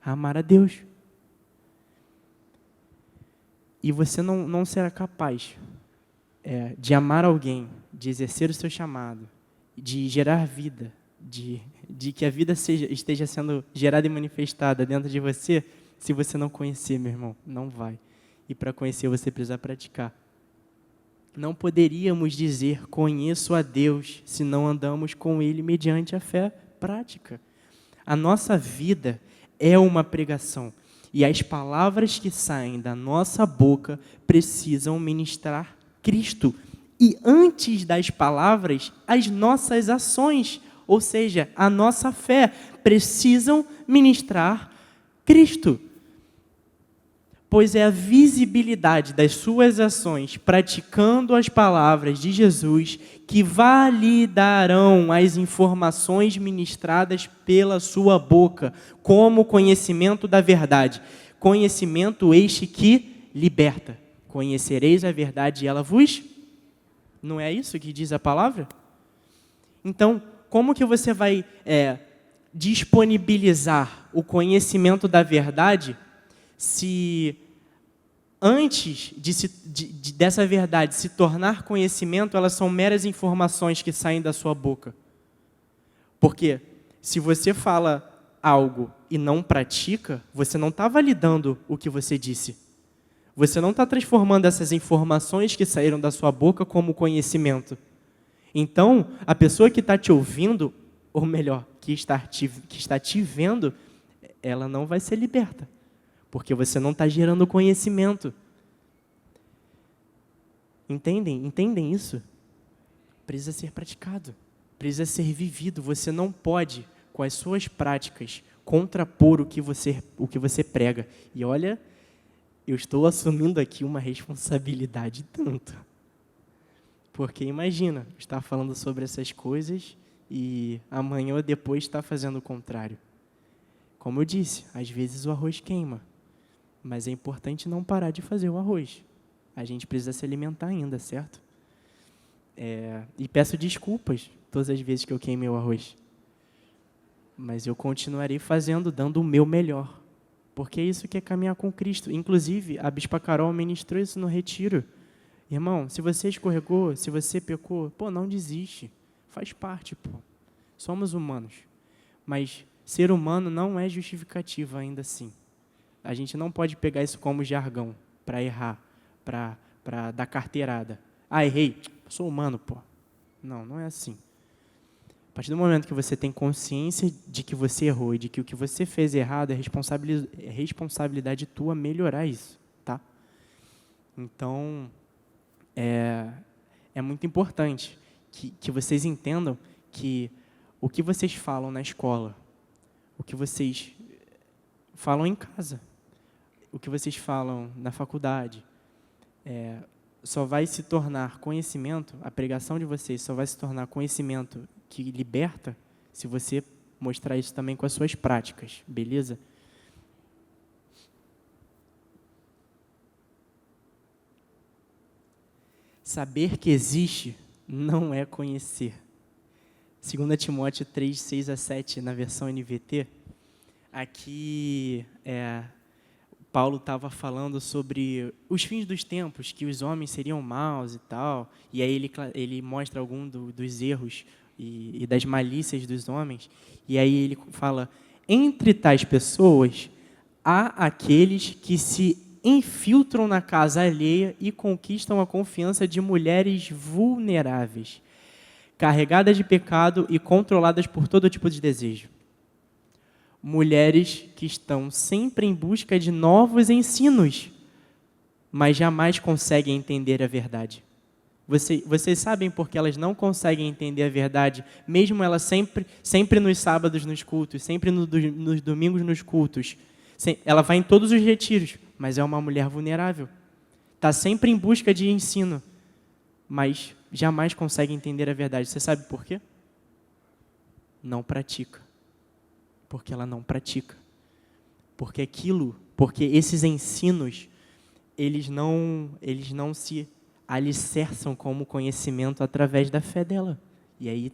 a amar a Deus. E você não será capaz de amar alguém, de exercer o seu chamado, de gerar vida, de que a vida esteja sendo gerada e manifestada dentro de você, se você não conhecer, meu irmão. Não vai. E para conhecer, você precisa praticar. Não poderíamos dizer, conheço a Deus, se não andamos com Ele mediante a fé prática. A nossa vida é uma pregação. E as palavras que saem da nossa boca precisam ministrar Cristo. E antes das palavras, as nossas ações, ou seja, a nossa fé, precisam ministrar Cristo. Pois é a visibilidade das suas ações, praticando as palavras de Jesus, que validarão as informações ministradas pela sua boca, como conhecimento da verdade. Conhecimento este que liberta. Conhecereis a verdade e ela vos... Não é isso que diz a palavra? Então, como que você vai disponibilizar o conhecimento da verdade se antes dessa verdade se tornar conhecimento, elas são meras informações que saem da sua boca? Porque se você fala algo e não pratica, você não está validando o que você disse. Você não está transformando essas informações que saíram da sua boca como conhecimento. Então, a pessoa que está te ouvindo, ou melhor, que está te vendo, ela não vai ser liberta. Porque você não está gerando conhecimento. Entendem? Entendem isso? Precisa ser praticado. Precisa ser vivido. Você não pode, com as suas práticas, contrapor o que você prega. E olha, eu estou assumindo aqui uma responsabilidade tanto. Porque imagina, estar falando sobre essas coisas e amanhã ou depois estar fazendo o contrário. Como eu disse, às vezes o arroz queima. Mas é importante não parar de fazer o arroz. A gente precisa se alimentar ainda, certo? E peço desculpas todas as vezes que eu queimei o arroz. Mas eu continuarei fazendo, dando o meu melhor. Porque é isso que é caminhar com Cristo. Inclusive, a Bispa Carol ministrou isso no retiro. Irmão, se você escorregou, se você pecou, não desiste. Faz parte, Somos humanos. Mas ser humano não é justificativa ainda assim. A gente não pode pegar isso como jargão para errar, para dar carteirada. Errei, sou humano, Não é assim. A partir do momento que você tem consciência de que você errou e de que o que você fez errado é responsabilidade tua melhorar isso, tá? Então, é muito importante que vocês entendam que o que vocês falam na escola, o que vocês falam em casa, o que vocês falam na faculdade, só vai se tornar conhecimento, a pregação de vocês só vai se tornar conhecimento que liberta se você mostrar isso também com as suas práticas, beleza? Saber que existe não é conhecer. 2 Timóteo 3, 6 a 7, na versão NVT, aqui Paulo estava falando sobre os fins dos tempos, que os homens seriam maus e tal, e aí ele mostra algum dos erros e das malícias dos homens, e aí ele fala, entre tais pessoas, há aqueles que se infiltram na casa alheia e conquistam a confiança de mulheres vulneráveis, carregadas de pecado e controladas por todo tipo de desejo. Mulheres que estão sempre em busca de novos ensinos, mas jamais conseguem entender a verdade. Vocês sabem por que elas não conseguem entender a verdade, mesmo elas sempre nos sábados nos cultos, sempre nos domingos nos cultos. Ela vai em todos os retiros, mas é uma mulher vulnerável. Está sempre em busca de ensino, mas jamais consegue entender a verdade. Você sabe por quê? Não pratica. Porque ela não pratica. Porque esses ensinos, eles não se alicerçam como conhecimento através da fé dela. E aí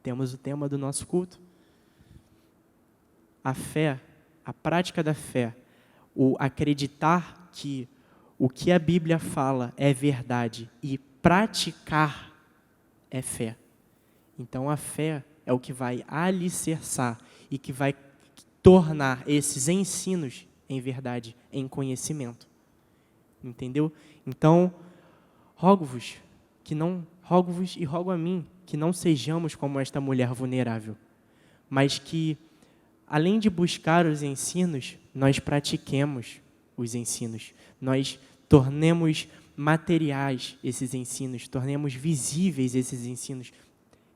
temos o tema do nosso culto. A fé, a prática da fé, o acreditar que o que a Bíblia fala é verdade e praticar é fé. Então a fé é o que vai alicerçar e que vai tornar esses ensinos em verdade, em conhecimento. Entendeu? Então, rogo-vos e rogo a mim, que não sejamos como esta mulher vulnerável, mas que além de buscar os ensinos, nós pratiquemos os ensinos. Nós tornemos materiais esses ensinos, tornemos visíveis esses ensinos.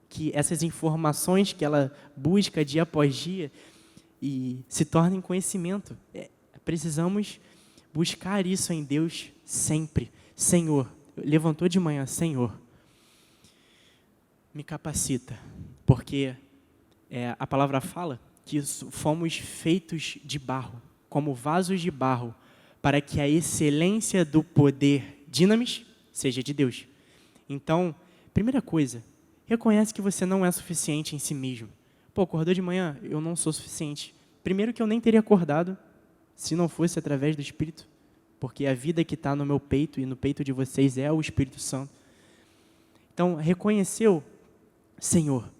Que essas informações que ela busca dia após dia e se tornem conhecimento. Precisamos buscar isso em Deus sempre. Senhor, levantou de manhã, Senhor, me capacita, porque a palavra fala que fomos feitos de barro, como vasos de barro, para que a excelência do poder dinamis seja de Deus. Então, primeira coisa, reconhece que você não é suficiente em si mesmo. Pô, acordou de manhã, eu não sou suficiente. Primeiro que eu nem teria acordado se não fosse através do Espírito, porque a vida que está no meu peito e no peito de vocês é o Espírito Santo. Então, reconheceu, Senhor,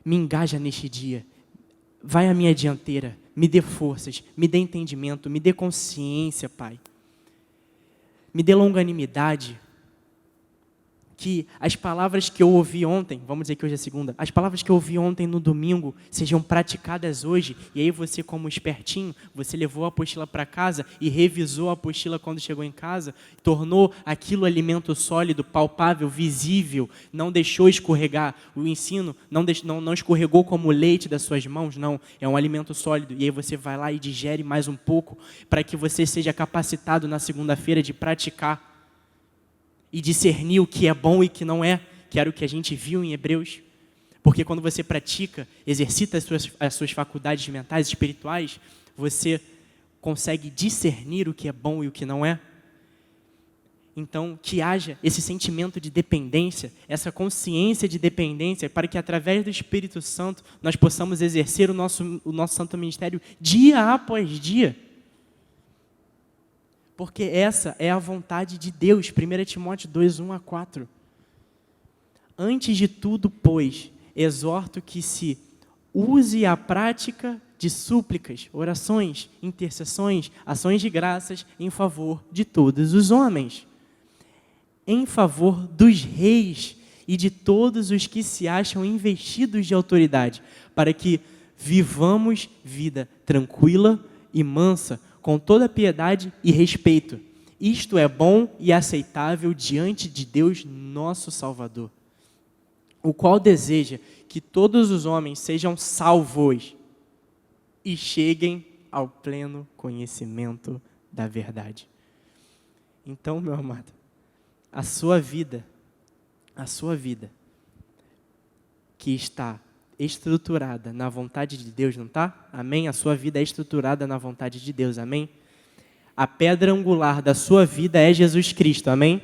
me engaja neste dia, vai à minha dianteira, me dê forças, me dê entendimento, me dê consciência, Pai. Me dê longanimidade, que as palavras que eu ouvi ontem, vamos dizer que hoje é segunda, as palavras que eu ouvi ontem no domingo sejam praticadas hoje, e aí você, como espertinho, você levou a apostila para casa e revisou a apostila quando chegou em casa, tornou aquilo alimento sólido, palpável, visível, não deixou escorregar o ensino, não escorregou como leite das suas mãos, não, é um alimento sólido, e aí você vai lá e digere mais um pouco, para que você seja capacitado na segunda-feira de praticar, e discernir o que é bom e o que não é, que era o que a gente viu em Hebreus. Porque quando você pratica, exercita as suas faculdades mentais, espirituais, você consegue discernir o que é bom e o que não é. Então, que haja esse sentimento de dependência, essa consciência de dependência, para que através do Espírito Santo nós possamos exercer o nosso santo ministério dia após dia. Porque essa é a vontade de Deus, 1 Timóteo 2, 1-4. Antes de tudo, pois, exorto que se use a prática de súplicas, orações, intercessões, ações de graças em favor de todos os homens, em favor dos reis e de todos os que se acham investidos de autoridade, para que vivamos vida tranquila e mansa, com toda piedade e respeito. Isto é bom e aceitável diante de Deus, nosso Salvador, o qual deseja que todos os homens sejam salvos e cheguem ao pleno conhecimento da verdade. Então, meu amado, a sua vida que está estruturada na vontade de Deus, não está? Amém? A sua vida é estruturada na vontade de Deus, amém? A pedra angular da sua vida é Jesus Cristo, amém?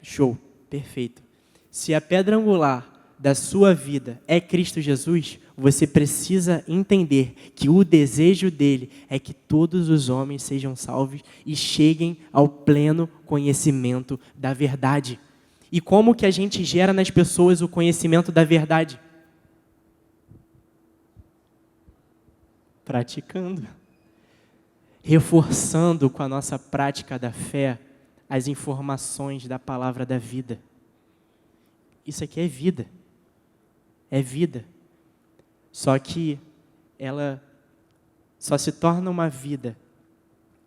Show, perfeito. Se a pedra angular da sua vida é Cristo Jesus, você precisa entender que o desejo dele é que todos os homens sejam salvos e cheguem ao pleno conhecimento da verdade. E como que a gente gera nas pessoas o conhecimento da verdade? Praticando, reforçando com a nossa prática da fé as informações da palavra da vida. Isso aqui é vida. Só que ela só se torna uma vida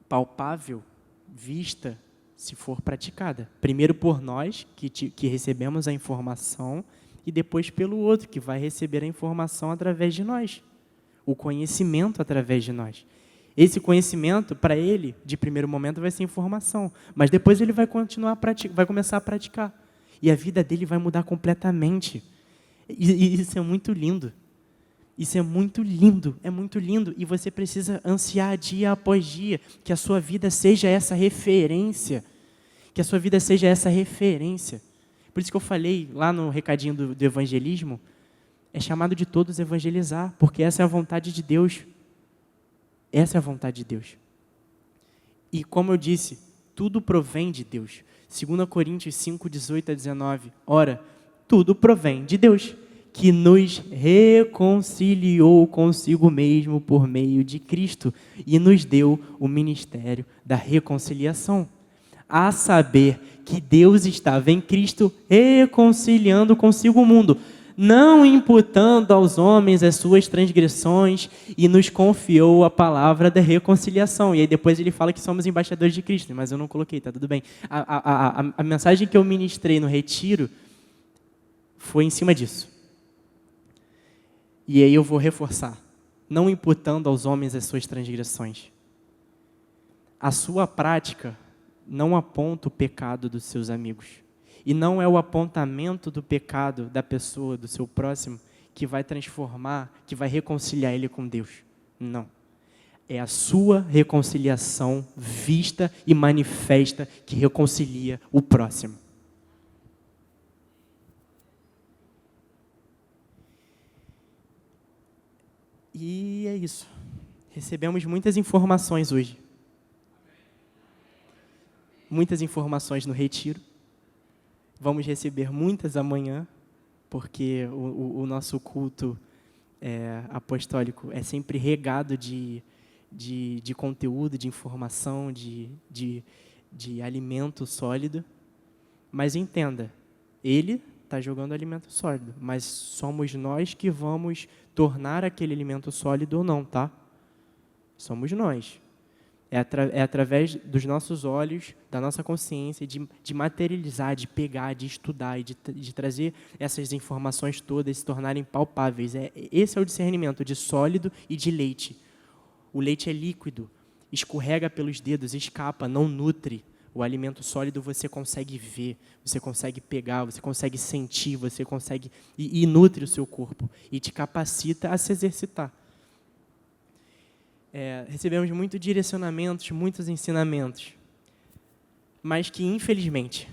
palpável, vista, se for praticada. Primeiro por nós, que recebemos a informação, e depois pelo outro, que vai receber a informação através de nós. O conhecimento através de nós. Esse conhecimento, para ele, de primeiro momento, vai ser informação. Mas depois ele vai vai começar a praticar. E a vida dele vai mudar completamente. E isso é muito lindo. Isso é muito lindo. E você precisa ansiar dia após dia que a sua vida seja essa referência. Que a sua vida seja essa referência. Por isso que eu falei lá no recadinho do evangelismo, é chamado de todos evangelizar, porque essa é a vontade de Deus. Essa é a vontade de Deus. E como eu disse, tudo provém de Deus. 2 Coríntios 5, 18-19. Ora, tudo provém de Deus, que nos reconciliou consigo mesmo por meio de Cristo e nos deu o ministério da reconciliação. A saber que Deus estava em Cristo reconciliando consigo o mundo, não imputando aos homens as suas transgressões, e nos confiou a palavra da reconciliação. E aí depois ele fala que somos embaixadores de Cristo, mas eu não coloquei, tá tudo bem. A mensagem que eu ministrei no retiro foi em cima disso. E aí eu vou reforçar. Não imputando aos homens as suas transgressões. A sua prática não aponta o pecado dos seus amigos. E não é o apontamento do pecado da pessoa, do seu próximo, que vai transformar, que vai reconciliar ele com Deus. Não. É a sua reconciliação vista e manifesta que reconcilia o próximo. E é isso. Recebemos muitas informações hoje. Muitas informações no retiro. Vamos receber muitas amanhã, porque o nosso culto apostólico é sempre regado de conteúdo, de informação, de alimento sólido. Mas entenda, ele está jogando alimento sólido, mas somos nós que vamos tornar aquele alimento sólido ou não, tá? Somos nós. É através dos nossos olhos, da nossa consciência, de materializar, de pegar, de estudar e de trazer essas informações todas se tornarem palpáveis. Esse é o discernimento de sólido e de leite. O leite é líquido, escorrega pelos dedos, escapa, não nutre. O alimento sólido você consegue ver, você consegue pegar, você consegue sentir, você consegue e nutre o seu corpo e te capacita a se exercitar. Recebemos muitos direcionamentos, muitos ensinamentos, mas que, infelizmente,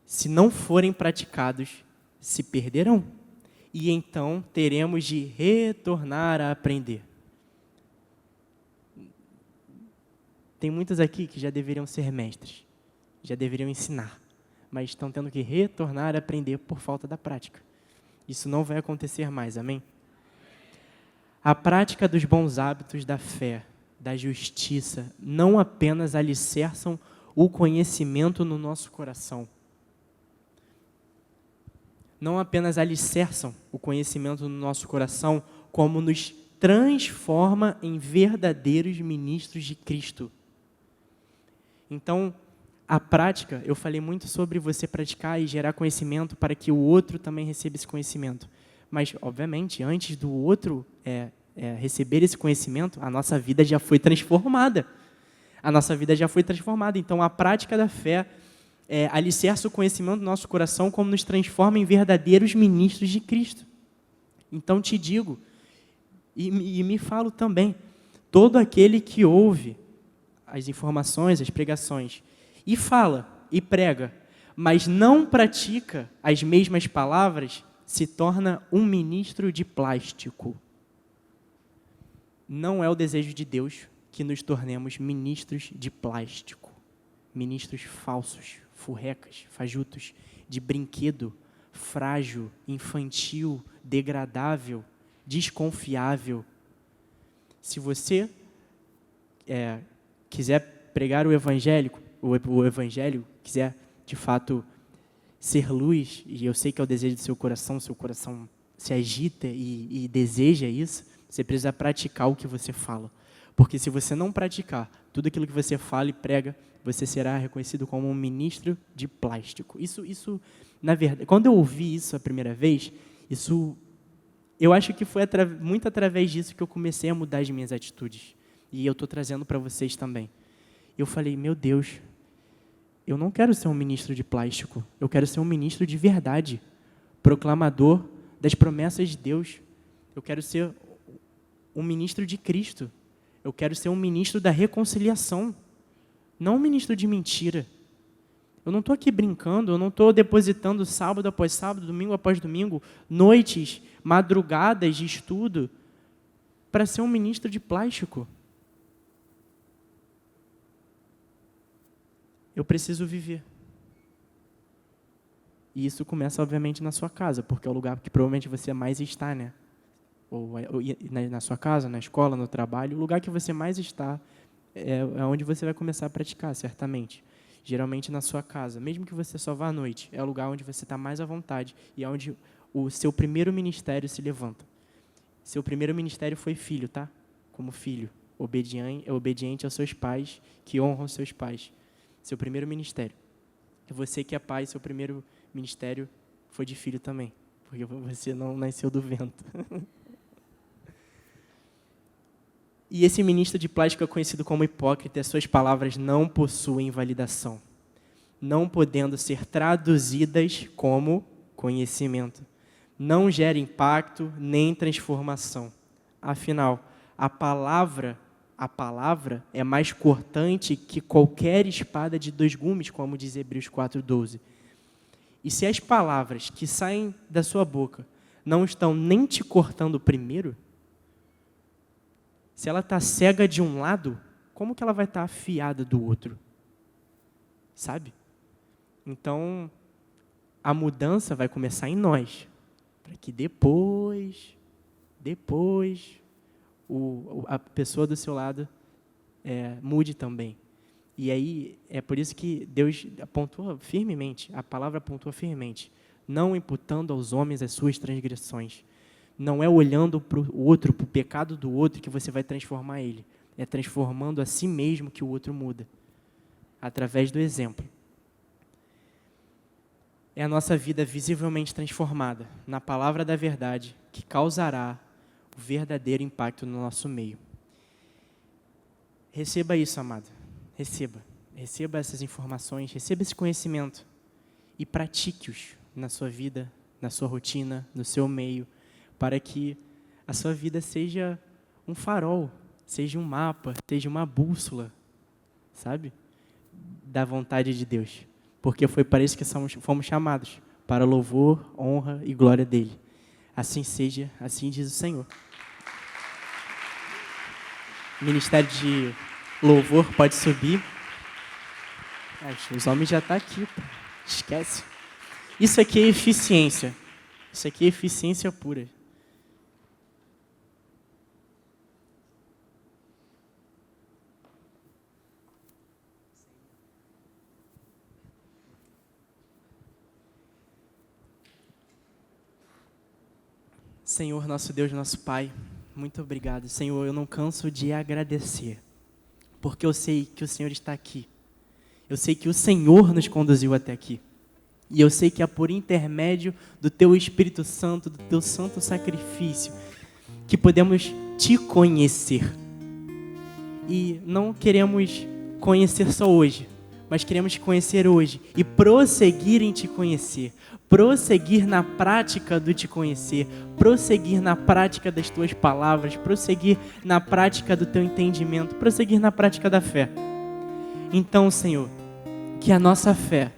se não forem praticados, se perderão. E então teremos de retornar a aprender. Tem muitos aqui que já deveriam ser mestres, já deveriam ensinar, mas estão tendo que retornar a aprender por falta da prática. Isso não vai acontecer mais, amém? A prática dos bons hábitos da fé, da justiça, não apenas alicerçam o conhecimento no nosso coração. Não apenas alicerçam o conhecimento no nosso coração, como nos transforma em verdadeiros ministros de Cristo. Então, a prática, eu falei muito sobre você praticar e gerar conhecimento para que o outro também receba esse conhecimento. Mas, obviamente, antes do outro receber esse conhecimento, a nossa vida já foi transformada. A nossa vida já foi transformada. Então, a prática da fé alicerça o conhecimento do nosso coração como nos transforma em verdadeiros ministros de Cristo. Então, te digo, e me falo também, todo aquele que ouve as informações, as pregações, e fala, e prega, mas não pratica as mesmas palavras, se torna um ministro de plástico. Não é o desejo de Deus que nos tornemos ministros de plástico, ministros falsos, furrecas, fajutos, de brinquedo, frágil, infantil, degradável, desconfiável. Se você quiser pregar o evangelho, quiser de fato ser luz, e eu sei que é o desejo do seu coração se agita e deseja isso, você precisa praticar o que você fala. Porque se você não praticar tudo aquilo que você fala e prega, você será reconhecido como um ministro de plástico. Isso na verdade, quando eu ouvi isso a primeira vez, eu acho que foi muito através disso que eu comecei a mudar as minhas atitudes. E eu estou trazendo para vocês também. Eu falei, meu Deus, eu não quero ser um ministro de plástico, eu quero ser um ministro de verdade, proclamador das promessas de Deus. Eu quero ser um ministro de Cristo. Eu quero ser um ministro da reconciliação, não um ministro de mentira. Eu não estou aqui brincando, eu não estou depositando sábado após sábado, domingo após domingo, noites, madrugadas de estudo, para ser um ministro de plástico. Eu preciso viver. E isso começa, obviamente, na sua casa, porque é o lugar que provavelmente você mais está, né? Ou na sua casa, na escola, no trabalho, o lugar que você mais está é onde você vai começar a praticar, certamente. Geralmente na sua casa, mesmo que você só vá à noite, é o lugar onde você está mais à vontade e é onde o seu primeiro ministério se levanta. Seu primeiro ministério foi filho, tá? Como filho, obediente aos seus pais, que honram os seus pais. Seu primeiro ministério. E você que é pai, seu primeiro ministério foi de filho também, porque você não nasceu do vento. E esse ministro de plástico é conhecido como hipócrita, e as suas palavras não possuem validação, não podendo ser traduzidas como conhecimento. Não gera impacto nem transformação. Afinal, a palavra é mais cortante que qualquer espada de 2 gumes, como diz Hebreus 4:12. E se as palavras que saem da sua boca não estão nem te cortando primeiro, se ela está cega de um lado, como que ela vai estar afiada do outro? Sabe? Então, a mudança vai começar em nós, para que depois a pessoa do seu lado mude também. E aí, é por isso que Deus apontou firmemente, a palavra apontou firmemente, não imputando aos homens as suas transgressões. Não é olhando para o outro, para o pecado do outro, que você vai transformar ele. É transformando a si mesmo que o outro muda, através do exemplo. É a nossa vida visivelmente transformada na palavra da verdade que causará o verdadeiro impacto no nosso meio. Receba isso, amado. Receba. Receba essas informações, receba esse conhecimento e pratique-os na sua vida, na sua rotina, no seu meio, para que a sua vida seja um farol, seja um mapa, seja uma bússola, sabe? Da vontade de Deus. Porque foi para isso que fomos chamados, para louvor, honra e glória dele. Assim seja, assim diz o Senhor. O ministério de louvor pode subir. Os homens já estão aqui, pô. Esquece. Isso aqui é eficiência. Isso aqui é eficiência pura. Senhor, nosso Deus, nosso Pai, muito obrigado. Senhor, eu não canso de agradecer, porque eu sei que o Senhor está aqui. Eu sei que o Senhor nos conduziu até aqui. E eu sei que é por intermédio do Teu Espírito Santo, do Teu santo sacrifício, que podemos Te conhecer. E não queremos conhecer só hoje, mas queremos Te conhecer hoje e prosseguir em Te conhecer. Prosseguir na prática do Te conhecer, prosseguir na prática das Tuas palavras, prosseguir na prática do Teu entendimento, prosseguir na prática da fé. Então, Senhor, que a nossa fé,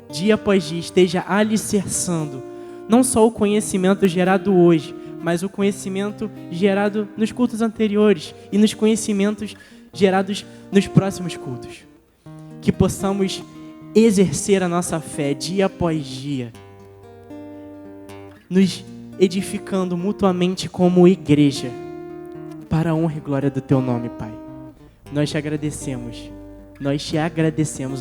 dia após dia, esteja alicerçando não só o conhecimento gerado hoje, mas o conhecimento gerado nos cultos anteriores e nos conhecimentos gerados nos próximos cultos. Que possamos exercer a nossa fé dia após dia, nos edificando mutuamente como igreja, para a honra e glória do Teu nome, Pai. Nós Te agradecemos,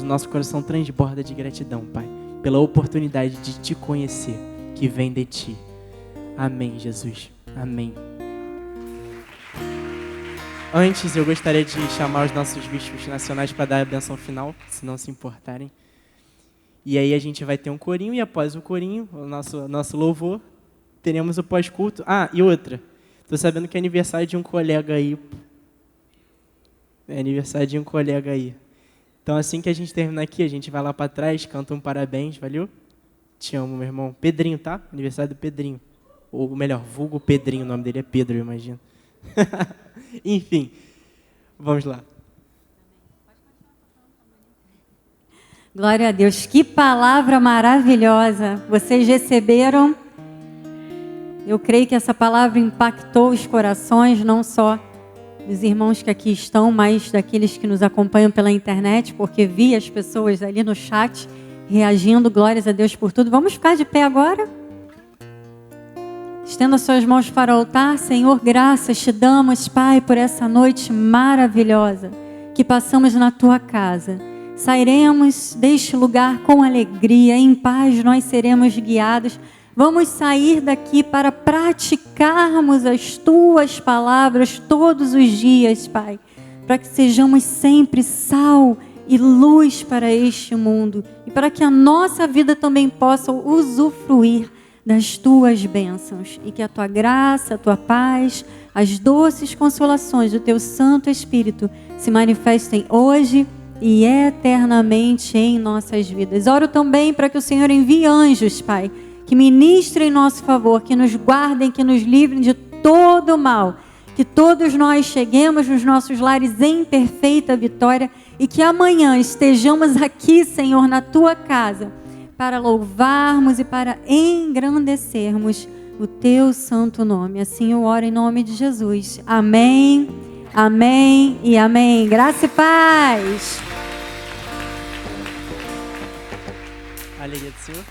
o nosso coração transborda de gratidão, Pai, pela oportunidade de Te conhecer, que vem de Ti. Amém, Jesus. Amém. Antes, eu gostaria de chamar os nossos bispos nacionais para dar a bênção final, se não se importarem. E aí a gente vai ter um corinho, e após o corinho, o nosso louvor, teremos o pós-culto. Ah, e outra, estou sabendo que é aniversário de um colega aí. É aniversário de um colega aí. Então, assim que a gente terminar aqui, a gente vai lá para trás, canta um parabéns, valeu? Te amo, meu irmão. Pedrinho, tá? Aniversário do Pedrinho. Ou melhor, vulgo Pedrinho, o nome dele é Pedro, eu imagino. Enfim, vamos lá. Glória a Deus, que palavra maravilhosa. Vocês receberam? Eu creio que essa palavra impactou os corações, não só dos irmãos que aqui estão, mas daqueles que nos acompanham pela internet, porque vi as pessoas ali no chat reagindo. Glórias a Deus por tudo. Vamos ficar de pé agora? Estenda suas mãos para o altar. Senhor, graças te damos, Pai, por essa noite maravilhosa que passamos na Tua casa. Sairemos deste lugar com alegria, em paz nós seremos guiados Vamos sair daqui para praticarmos as Tuas palavras todos os dias, Pai, para que sejamos sempre sal e luz para este mundo e para que a nossa vida também possa usufruir das Tuas bênçãos e que a Tua graça, a Tua paz, as doces consolações do Teu Santo Espírito se manifestem hoje e eternamente em nossas vidas. Oro também para que o Senhor envie anjos, Pai, que ministrem em nosso favor, que nos guardem, que nos livrem de todo o mal, que todos nós cheguemos nos nossos lares em perfeita vitória e que amanhã estejamos aqui, Senhor, na Tua casa, para louvarmos e para engrandecermos o Teu santo nome. Assim eu oro em nome de Jesus. Amém, amém e amém. Graça e paz. Alegria do Senhor.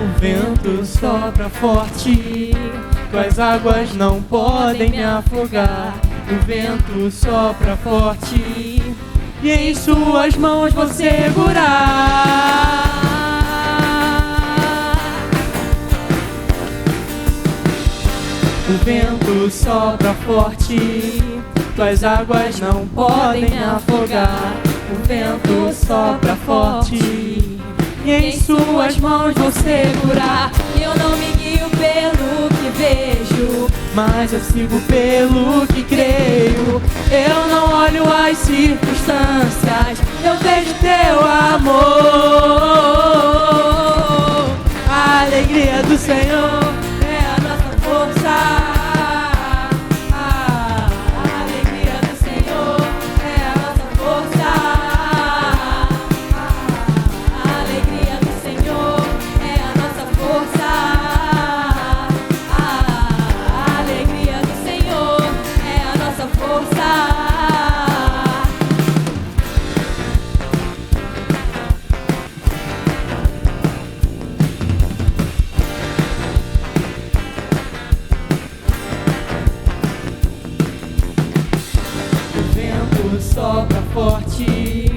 O vento sopra forte, tuas águas não podem me afogar. O vento sopra forte e em suas mãos vou segurar. O vento sopra forte, tuas águas não podem me afogar. O vento sopra forte e em suas mãos vou segurar. Eu não me guio pelo que vejo, mas eu sigo pelo que creio. Eu não olho as circunstâncias, eu vejo teu amor. A alegria do Senhor é a nossa força. A alegria do Senhor é a nossa força. A alegria do Senhor é a nossa força. A alegria do Senhor é a nossa força. O vento sopra forte,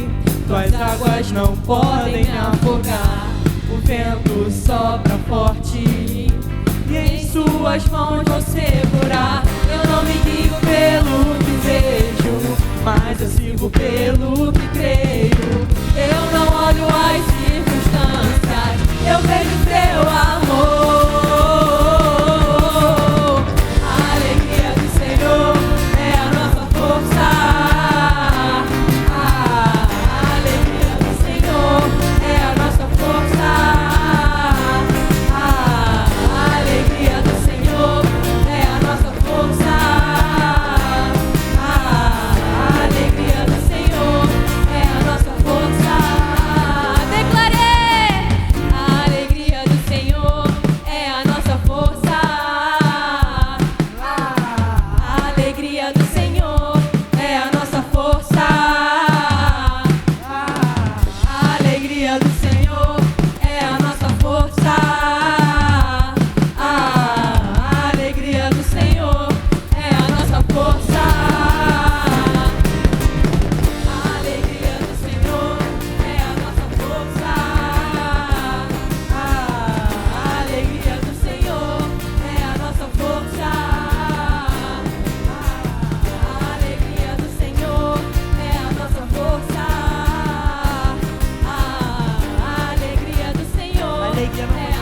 tuas águas não podem me afogar. O vento sopra forte e em suas mãos vou segurar. Eu não me guio pelo que vejo, mas eu sigo pelo que creio. Eu não olho as circunstâncias, eu vejo teu amor. A alegria do Senhor é a nossa força. A alegria do Senhor é a nossa força. A alegria do Senhor é a nossa força. A alegria do Senhor é a nossa força. declarei. A alegria do Senhor é a nossa força. A alegria do Senhor é a nossa força. A alegria do Senhor é a nossa força. A alegria do Senhor é a nossa força. A alegria do Senhor é a nossa força. A alegria do Senhor é a nossa força. A alegria do Senhor é a nossa força. A alegria do Senhor Alegria não é